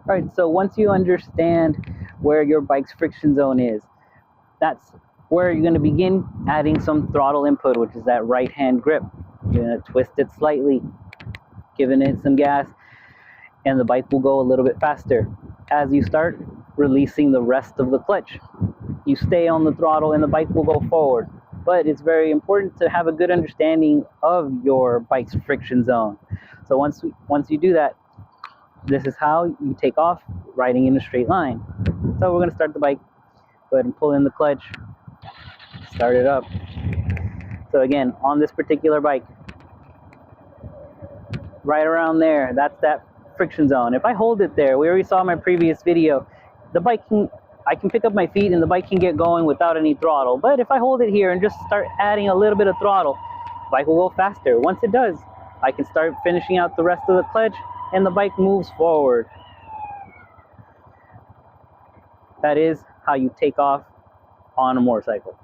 All right, so once you understand where your bike's friction zone is, that's where you're going to begin adding some throttle input, which is that right hand grip. You're going to twist it slightly, giving it some gas, and the bike will go a little bit faster. As you start releasing the rest of the clutch, you stay on the throttle and the bike will go forward. But it's very important to have a good understanding of your bike's friction zone. So once you do that, this is how you take off riding in a straight line. So we're going to start the bike. Go ahead and pull in the clutch, start it up. So again, on this particular bike, right around there, that's that friction zone. If I hold it there, we already saw in my previous video, I can pick up my feet and the bike can get going without any throttle. But if I hold it here and just start adding a little bit of throttle, the bike will go faster. Once it does, I can start finishing out the rest of the clutch and the bike moves forward. That is how you take off on a motorcycle.